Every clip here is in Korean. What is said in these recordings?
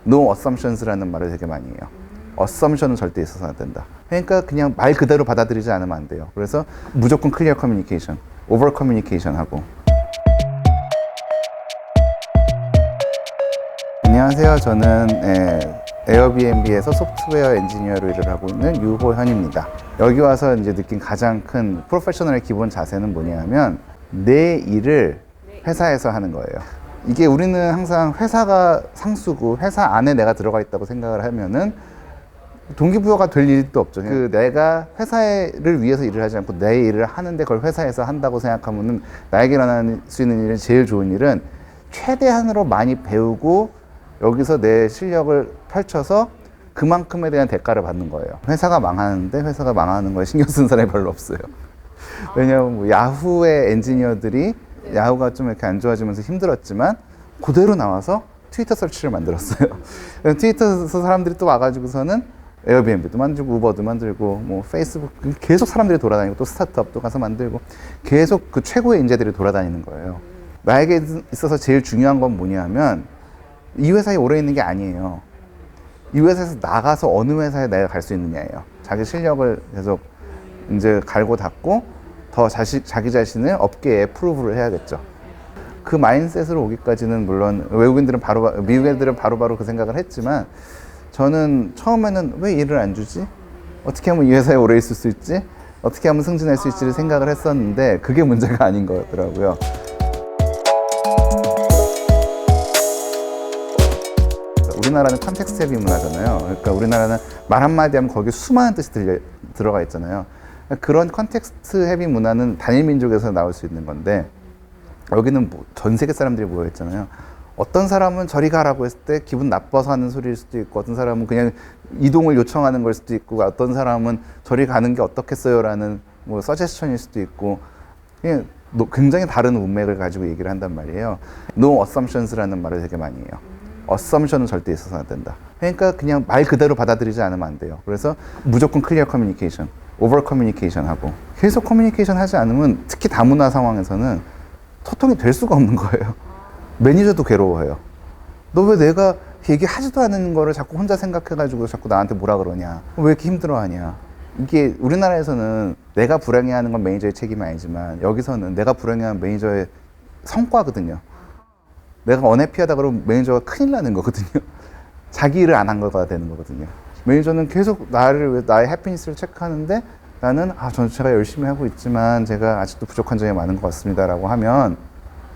No assumptions라는 말을 되게 많이 해요. assumption은 절대 있어서는 안 된다. 그러니까 그냥 말 그대로 받아들이지 않으면 안 돼요. 그래서 무조건 클리어 커뮤니케이션, 오버 커뮤니케이션 하고. 안녕하세요. 저는 에어비앤비에서 소프트웨어 엔지니어로 일을 하고 있는 유호현입니다. 여기 와서 이제 느낀 가장 큰 프로페셔널의 기본 자세는 뭐냐면 내 일을 회사에서 하는 거예요. 이게 우리는 항상 회사가 상수고 회사 안에 내가 들어가 있다고 생각을 하면은 동기부여가 될 일도 없죠. 그 내가 회사를 위해서 일을 하지 않고 내 일을 하는데 그걸 회사에서 한다고 생각하면은 나에게 일어날 수 있는 일은 제일 좋은 일은 최대한으로 많이 배우고 여기서 내 실력을 펼쳐서 그만큼에 대한 대가를 받는 거예요. 회사가 망하는데 회사가 망하는 거에 신경 쓰는 사람이 별로 없어요. 왜냐하면 뭐 야후의 엔지니어들이 야후가 좀 이렇게 안 좋아지면서 힘들었지만 그대로 나와서 트위터 서치를 만들었어요. 트위터에서 사람들이 또 와가지고서는 에어비앤비도 만들고 우버도 만들고 뭐 페이스북 계속 사람들이 돌아다니고 또 스타트업도 가서 만들고 계속 그 최고의 인재들이 돌아다니는 거예요. 나에게 있어서 제일 중요한 건 뭐냐면 이 회사에 오래 있는 게 아니에요. 이 회사에서 나가서 어느 회사에 내가 갈 수 있느냐예요. 자기 실력을 계속 이제 갈고 닦고 더 자기 자신을 업계에 프루브를 해야겠죠. 그 마인셋으로 오기까지는 물론 외국인들은 미국 애들은 바로바로 그 생각을 했지만 저는 처음에는 왜 일을 안 주지? 어떻게 하면 이 회사에 오래 있을 수 있지? 어떻게 하면 승진할 수 있지를 생각을 했었는데 그게 문제가 아닌 거더라고요. 우리나라는 컨텍스트 헤비 문화잖아요. 그러니까 우리나라는 말 한마디 하면 거기에 수많은 뜻이 들어가 있잖아요. 그런 컨텍스트 헤비 문화는 단일 민족에서 나올 수 있는 건데 여기는 뭐 전 세계 사람들이 모여 있잖아요. 어떤 사람은 저리 가라고 했을 때 기분 나빠서 하는 소리일 수도 있고 어떤 사람은 그냥 이동을 요청하는 걸 수도 있고 어떤 사람은 저리 가는 게 어떻겠어요 라는 뭐 서제스천일 수도 있고 그냥 굉장히 다른 문맥을 가지고 얘기를 한단 말이에요. No assumptions라는 말을 되게 많이 해요. assumption은 절대 있어서는 안 된다. 그러니까 그냥 말 그대로 받아들이지 않으면 안 돼요. 그래서 무조건 클리어 커뮤니케이션, 오버 커뮤니케이션 하고 계속 커뮤니케이션 하지 않으면 특히 다문화 상황에서는 소통이 될 수가 없는 거예요. 매니저도 괴로워해요. 너 왜 내가 얘기하지도 않은 거를 자꾸 혼자 생각해가지고 자꾸 나한테 뭐라 그러냐. 왜 이렇게 힘들어하냐. 이게 우리나라에서는 내가 불행해하는 건 매니저의 책임이 아니지만 여기서는 내가 불행해하는 매니저의 성과거든요. 내가 언해피하다 그러면 매니저가 큰일 나는 거거든요. 자기 일을 안 한 거가 되는 거거든요. 매니저는 계속 나의 해피니스를 체크하는데 나는 제가 열심히 하고 있지만 제가 아직도 부족한 점이 많은 것 같습니다 라고 하면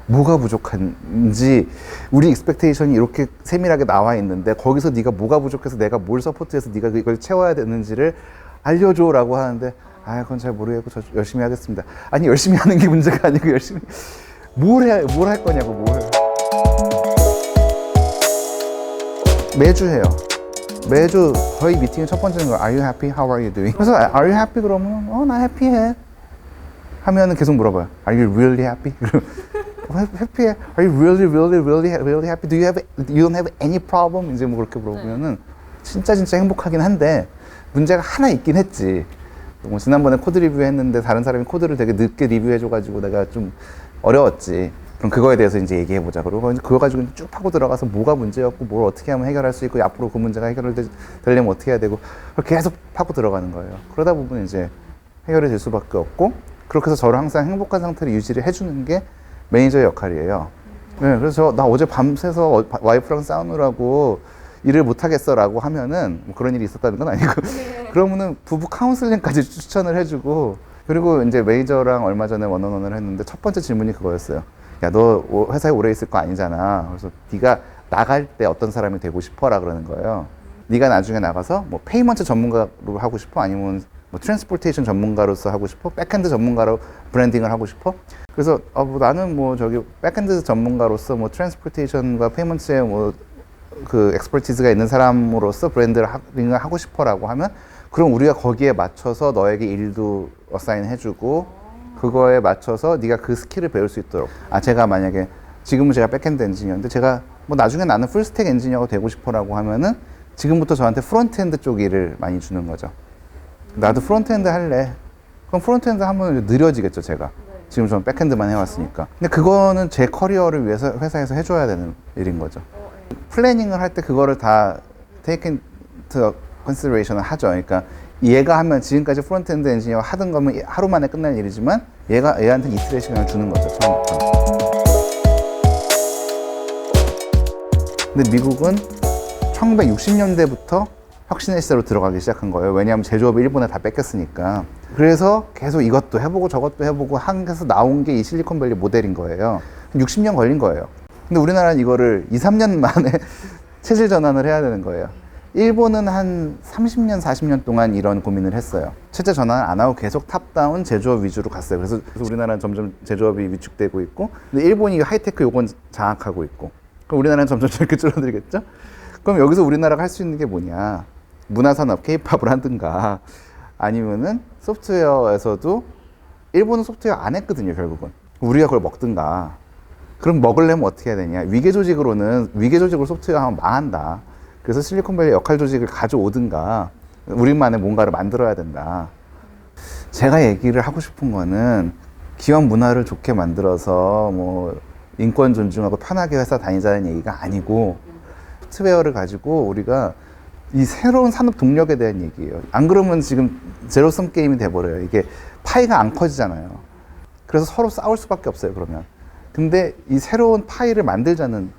뭐가 부족한지 우리 익스펙테이션이 이렇게 세밀하게 나와 있는데 거기서 네가 뭐가 부족해서 내가 뭘 서포트해서 네가 이걸 채워야 되는지를 알려줘 라고 하는데 그건 잘 모르겠고 저 열심히 하겠습니다. 아니 열심히 하는 게 문제가 아니고 열심히 뭘 할 거냐고 매주 해요. 매주 거의 미팅의 첫 번째는 Are you happy? How are you doing? 그래서 Are you happy? 그러면 나 해피해 하면은 계속 물어봐요. Are you really happy? 해피해? Are you really happy? You don't have any problem? 이제 뭐 그렇게 물어보면은 진짜 행복하긴 한데 문제가 하나 있긴 했지. 뭐 지난번에 코드 리뷰 했는데 다른 사람이 코드를 되게 늦게 리뷰해줘가지고 내가 좀 어려웠지. 그럼 그거에 대해서 이제 얘기해보자. 그러고 그거 가지고 쭉 파고 들어가서 뭐가 문제였고 뭘 어떻게 하면 해결할 수 있고 앞으로 그 문제가 해결되려면 어떻게 해야 되고 계속 파고 들어가는 거예요. 그러다 보면 이제 해결이 될 수밖에 없고 그렇게 해서 저를 항상 행복한 상태를 유지를 해주는 게 매니저의 역할이에요. 네, 그래서 나 어제 밤새서 와이프랑 싸우느라고 일을 못하겠어 라고 하면은 뭐 그런 일이 있었다는 건 아니고 그러면은 부부 카운슬링까지 추천을 해주고 그리고 이제 매니저랑 얼마 전에 원어원을 했는데 첫 번째 질문이 그거였어요. 야, 너 회사에 오래 있을 거 아니잖아. 그래서 네가 나갈 때 어떤 사람이 되고 싶어라 그러는 거예요. 네가 나중에 나가서 뭐 페이먼트 전문가로 하고 싶어? 아니면 뭐 트랜스포테이션 전문가로서 하고 싶어? 백핸드 전문가로 브랜딩을 하고 싶어? 그래서 나는 뭐 저기 백핸드 전문가로서 뭐 트랜스포테이션과 페이먼트에 뭐 그 엑스퍼티즈가 있는 사람으로서 브랜드를 하고 싶어라고 하면 그럼 우리가 거기에 맞춰서 너에게 일도 어사인 해주고 그거에 맞춰서 네가 그 스킬을 배울 수 있도록 제가 만약에 지금은 제가 백핸드 엔지니어인데 제가 뭐 나중에 나는 풀스택 엔지니어가 되고 싶어라고 하면은 지금부터 저한테 프론트엔드 쪽 일을 많이 주는 거죠. 나도 프론트엔드 할래. 그럼 프론트엔드 하면 느려지겠죠, 제가. 지금 저는 백핸드만 해왔으니까. 근데 그거는 제 커리어를 위해서 회사에서 해줘야 되는 일인 거죠. 플래닝을 할 때 그거를 다 take into consideration을 하죠. 그러니까 얘가 하면 지금까지 프론트엔드 엔지니어 하던 거면 하루 만에 끝날 일이지만 얘한테 이틀의 시간을 주는 거죠. 처음부터. 근데 미국은 1960년대부터 혁신의 시대로 들어가기 시작한 거예요. 왜냐하면 제조업이 일본에 다 뺏겼으니까. 그래서 계속 이것도 해보고 저것도 해보고 한국에서 나온 게 이 실리콘밸리 모델인 거예요. 60년 걸린 거예요. 근데 우리나라는 이거를 2, 3년 만에 체질 전환을 해야 되는 거예요. 일본은 한 30년, 40년 동안 이런 고민을 했어요. 체제 전환을 안 하고 계속 탑다운 제조업 위주로 갔어요. 그래서 우리나라는 점점 제조업이 위축되고 있고, 근데 일본이 하이테크 요건 장악하고 있고, 그럼 우리나라는 점점 이렇게 줄어들겠죠? 그럼 여기서 우리나라가 할 수 있는 게 뭐냐? 문화산업, 케이팝을 하든가, 아니면은 소프트웨어에서도 일본은 소프트웨어 안 했거든요, 결국은. 우리가 그걸 먹든가. 그럼 먹으려면 어떻게 해야 되냐? 위계 조직으로 소프트웨어 하면 망한다. 그래서 실리콘밸리 역할 조직을 가져오든가 우리만의 뭔가를 만들어야 된다. 제가 얘기를 하고 싶은 거는 기업 문화를 좋게 만들어서 뭐 인권 존중하고 편하게 회사 다니자는 얘기가 아니고 소프트웨어를 가지고 우리가 이 새로운 산업 동력에 대한 얘기예요. 안 그러면 지금 제로섬 게임이 돼버려요. 이게 파이가 안 커지잖아요. 그래서 서로 싸울 수밖에 없어요, 그러면. 근데 이 새로운 파이를 만들자는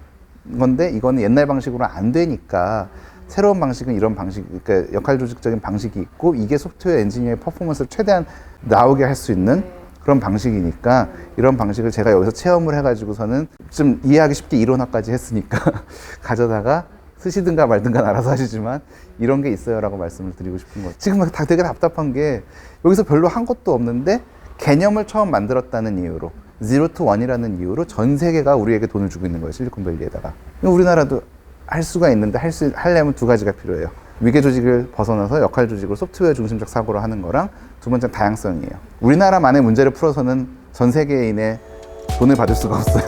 건데 이거는 옛날 방식으로 안 되니까 새로운 방식은 이런 방식, 그러니까 역할 조직적인 방식이 있고 이게 소프트웨어 엔지니어의 퍼포먼스를 최대한 나오게 할 수 있는 그런 방식이니까 이런 방식을 제가 여기서 체험을 해가지고서는 좀 이해하기 쉽게 이론화까지 했으니까 가져다가 쓰시든가 말든가 알아서 하시지만 이런 게 있어요 라고 말씀을 드리고 싶은 거죠. 지금 다 되게 답답한 게 여기서 별로 한 것도 없는데 개념을 처음 만들었다는 이유로 제로 투 원이라는 이유로 전 세계가 우리에게 돈을 주고 있는 거예요, 실리콘밸리에다가. 우리나라도 할 수가 있는데 하려면 두 가지가 필요해요. 위계 조직을 벗어나서 역할 조직으로 소프트웨어 중심적 사고를 하는 거랑 두 번째는 다양성이에요. 우리나라만의 문제를 풀어서는 전 세계인의 돈을 받을 수가 없어요.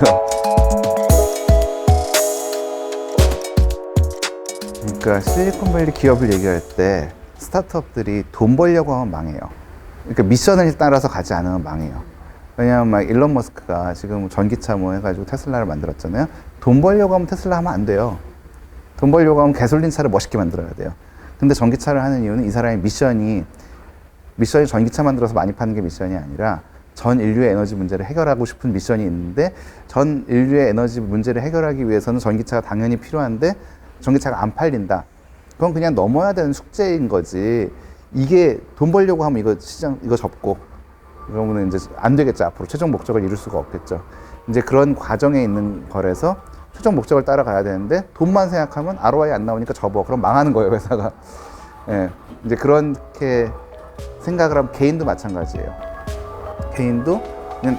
그러니까 실리콘밸리 기업을 얘기할 때 스타트업들이 돈 벌려고 하면 망해요. 그러니까 미션을 따라서 가지 않으면 망해요. 왜냐하면 막 일론 머스크가 지금 전기차 뭐 해가지고 테슬라를 만들었잖아요. 돈 벌려고 하면 테슬라 하면 안 돼요. 돈 벌려고 하면 가솔린 차를 멋있게 만들어야 돼요. 근데 전기차를 하는 이유는 이 사람의 미션이 전기차 만들어서 많이 파는 게 미션이 아니라 전 인류의 에너지 문제를 해결하고 싶은 미션이 있는데 전 인류의 에너지 문제를 해결하기 위해서는 전기차가 당연히 필요한데 전기차가 안 팔린다. 그건 그냥 넘어야 되는 숙제인 거지. 이게 돈 벌려고 하면 이거 접고 그러면 이제 안 되겠죠. 앞으로 최종 목적을 이룰 수가 없겠죠. 이제 그런 과정에 있는 거라서 최종 목적을 따라가야 되는데 돈만 생각하면 ROI 안 나오니까 접어. 그럼 망하는 거예요, 회사가. 예. 이제 그렇게 생각을 하면 개인도 마찬가지예요. 개인도 그냥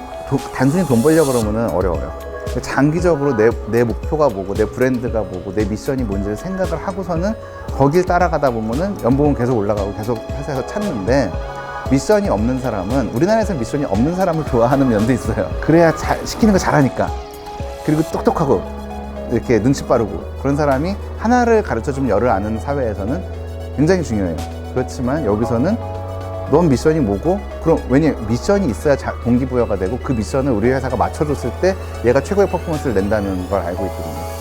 단순히 돈 벌려고 그러면은 어려워요. 장기적으로 내 목표가 뭐고 내 브랜드가 뭐고 내 미션이 뭔지를 생각을 하고서는 거길 따라가다 보면은 연봉은 계속 올라가고 계속 회사에서 찾는데 미션이 없는 사람은 우리나라에서는 미션이 없는 사람을 좋아하는 면도 있어요. 그래야 시키는 거 잘하니까. 그리고 똑똑하고 이렇게 눈치 빠르고 그런 사람이 하나를 가르쳐주면 열을 아는 사회에서는 굉장히 중요해요. 그렇지만 여기서는 넌 미션이 뭐고? 그럼 왜냐면 미션이 있어야 동기부여가 되고 그 미션을 우리 회사가 맞춰줬을 때 얘가 최고의 퍼포먼스를 낸다는 걸 알고 있거든요.